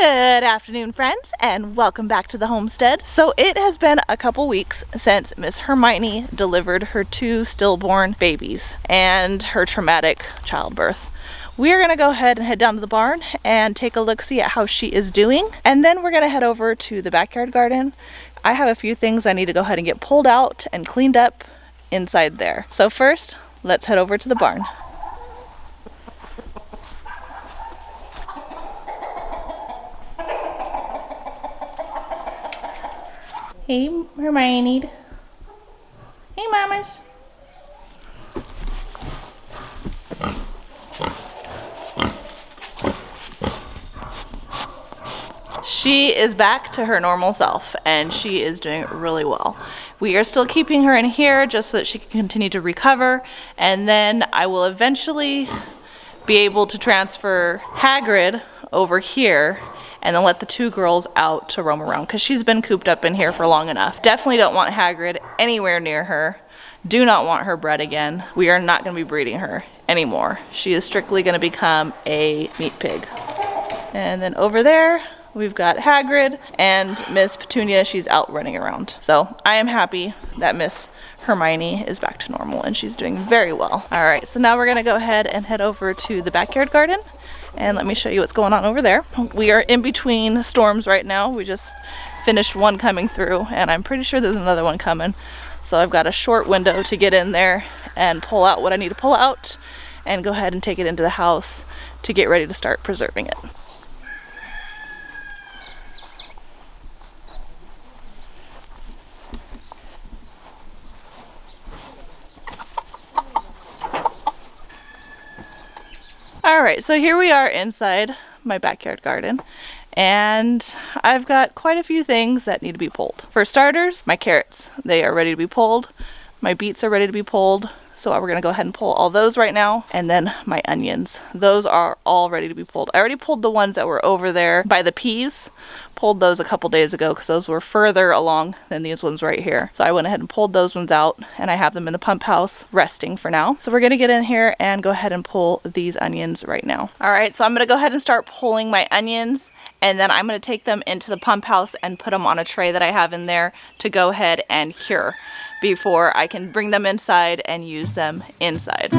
Good afternoon, friends, and welcome back to the homestead. So it has been a couple weeks since Miss Hermione delivered her 2 stillborn babies and her traumatic childbirth. We are going to go ahead and head down to the barn and take a look-see at how she is doing, and then we're going to head over to the backyard garden. I have a few things I need to go ahead and get pulled out and cleaned up inside there. So first, let's head over to the barn. Hey, Hermione. Hey, mamas. She is back to her normal self, and she is doing really well. We are still keeping her in here just so that she can continue to recover, and then I will eventually be able to transfer Hagrid over here and then let the 2 girls out to roam around because she's been cooped up in here for long enough. Definitely don't want Hagrid anywhere near her. Do not want her bred again. We are not going to be breeding her anymore. She is strictly going to become a meat pig. And then over there, we've got Hagrid and Miss Petunia. She's out running around. So I am happy that Miss Hermione is back to normal and she's doing very well. All right, so now we're going to go ahead and head over to the backyard garden. And let me show you what's going on over there. We are in between storms right now. We just finished one coming through, and I'm pretty sure there's another one coming. So I've got a short window to get in there and pull out what I need to pull out and go ahead and take it into the house to get ready to start preserving it. Alright, so here we are inside my backyard garden, and I've got quite a few things that need to be pulled. For starters, my carrots. They are ready to be pulled. My beets are ready to be pulled, so we're going to go ahead and pull all those right now. And then my onions. Those are all ready to be pulled. I already pulled the ones that were over there by the peas. Pulled those a couple days ago because those were further along than these ones right here. So I went ahead and pulled those ones out, and I have them in the pump house resting for now. So we're gonna get in here and go ahead and pull these onions right now. All right, so I'm gonna go ahead and start pulling my onions, and then I'm gonna take them into the pump house and put them on a tray that I have in there to go ahead and cure before I can bring them inside and use them inside.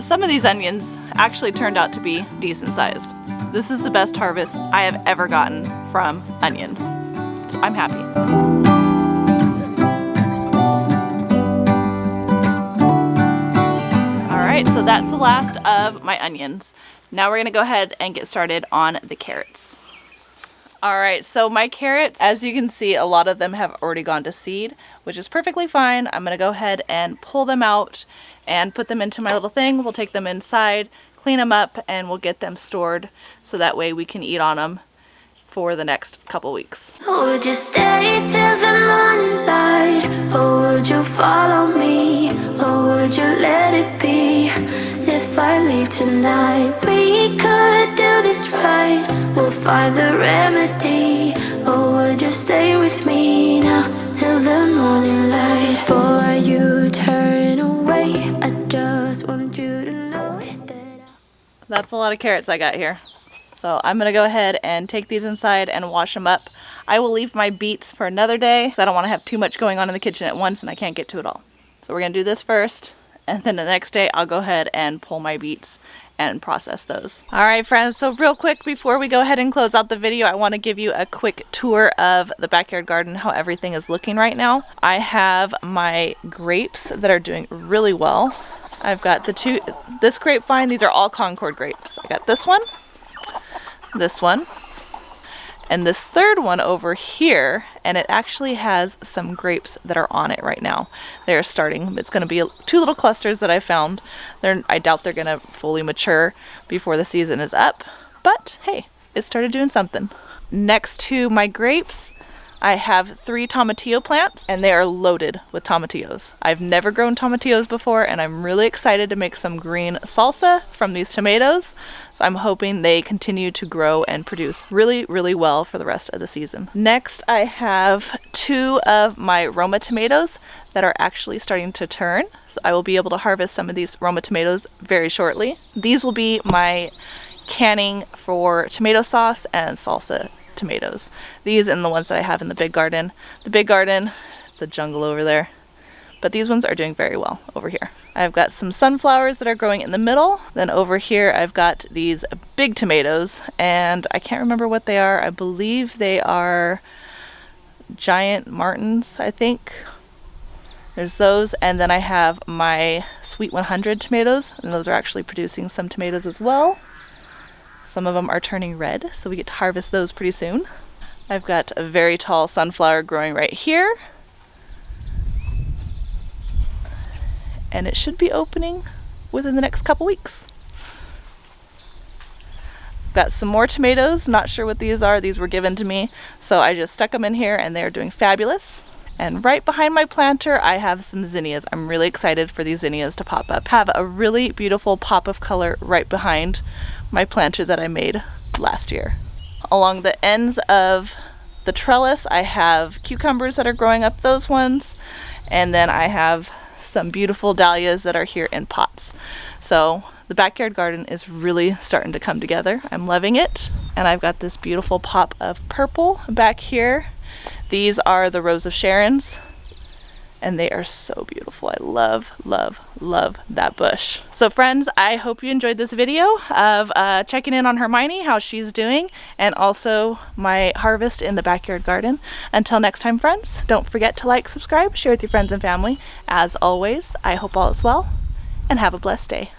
Some of these onions actually turned out to be decent sized. This is the best harvest I have ever gotten from onions. So I'm happy. Alright, so that's the last of my onions. Now we're going to go ahead and get started on the carrots. Alright, so my carrots, as you can see, a lot of them have already gone to seed, which is perfectly fine. I'm going to go ahead and pull them out and put them into my little thing. We'll take them inside, clean them up, and we'll get them stored so that way we can eat on them for the next couple weeks. Would you stay till the morning light, or would you follow me, or would you let it be? If I leave tonight, we could do this right. We'll find the remedy. Or would you stay with me now till the morning light? Before you turn away, I just want you to know that That's a lot of carrots I got here. So I'm gonna go ahead and take these inside and wash them up. I will leave my beets for another day because I don't want to have too much going on in the kitchen at once and I can't get to it all. So we're gonna do this first, and then the next day I'll go ahead and pull my beets and process those. Alright friends, so real quick before we go ahead and close out the video, I want to give you a quick tour of the backyard garden, how everything is looking right now. I have my grapes that are doing really well. I've got this grapevine, these are all Concord grapes. I got this one, and this third one over here, and it actually has some grapes that are on it right now. They're starting. It's going to be 2 little clusters that I found. I doubt they're going to fully mature before the season is up, but hey, it started doing something. Next to my grapes, I have 3 tomatillo plants, and they are loaded with tomatillos. I've never grown tomatillos before, and I'm really excited to make some green salsa from these tomatoes. So I'm hoping they continue to grow and produce really, really well for the rest of the season. Next, I have 2 of my Roma tomatoes that are actually starting to turn. So I will be able to harvest some of these Roma tomatoes very shortly. These will be my canning for tomato sauce and salsa tomatoes. These and the ones that I have in the big garden. The big garden, it's a jungle over there. But these ones are doing very well over here. I've got some sunflowers that are growing in the middle. Then over here I've got these big tomatoes, and I can't remember what they are. I believe they are giant martins, I think. There's those, and then I have my Sweet 100 tomatoes, and those are actually producing some tomatoes as well. Some of them are turning red, so we get to harvest those pretty soon. I've got a very tall sunflower growing right here. And it should be opening within the next couple weeks. Got some more tomatoes, not sure what these are. These were given to me, so I just stuck them in here and they're doing fabulous. And right behind my planter, I have some zinnias. I'm really excited for these zinnias to pop up. Have a really beautiful pop of color right behind my planter that I made last year. Along the ends of the trellis, I have cucumbers that are growing up, those ones, and then I have some beautiful dahlias that are here in pots. So the backyard garden is really starting to come together. I'm loving it. And I've got this beautiful pop of purple back here. These are the Rose of Sharon's, and they are so beautiful. I love, love, love that bush. So friends, I hope you enjoyed this video of checking in on Hermione, how she's doing, and also my harvest in the backyard garden. Until next time, friends, don't forget to like, subscribe, share with your friends and family. As always, I hope all is well, and have a blessed day.